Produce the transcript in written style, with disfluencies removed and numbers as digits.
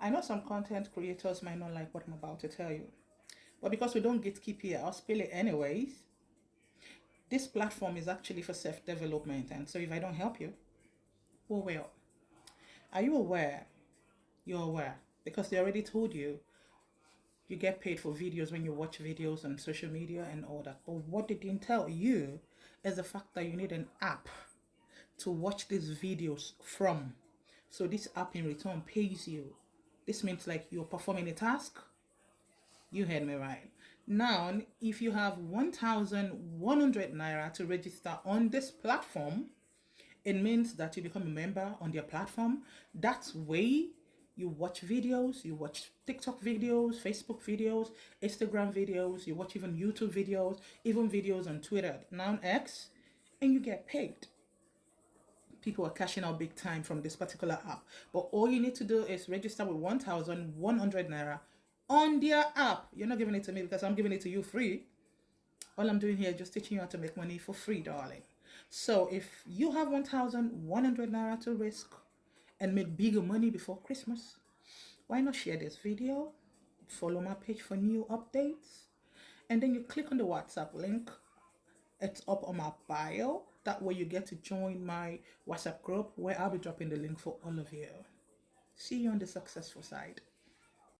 I know some content creators might not like what I'm about to tell you, but because we don't gatekeep here, I'll spill it anyways. This platform is actually for self-development, and so if I don't help you, who will? Are you aware? You're aware because they already told you you get paid for videos when you watch videos on social media and all that. But what they didn't tell you is the fact that you need an app to watch these videos from. So this app in return pays you. This means like you're performing a task. You heard me right. Now, if you have 1,100 naira to register on this platform, it means that you become a member on their platform. That way, you watch videos, you watch TikTok videos, Facebook videos, Instagram videos, you watch even YouTube videos, even videos on Twitter, now X, and you get paid. People are cashing out big time from this particular app. But all you need to do is register with 1,100 naira on their app. You're not giving it to me because I'm giving it to you free. All I'm doing here is just teaching you how to make money for free, darling. So if you have 1,100 naira to risk and make bigger money before Christmas, why not share this video? Follow my page for new updates. And then you click on the WhatsApp link. It's up on my bio. That way you get to join my WhatsApp group where I'll be dropping the link for all of you. See you on the successful side.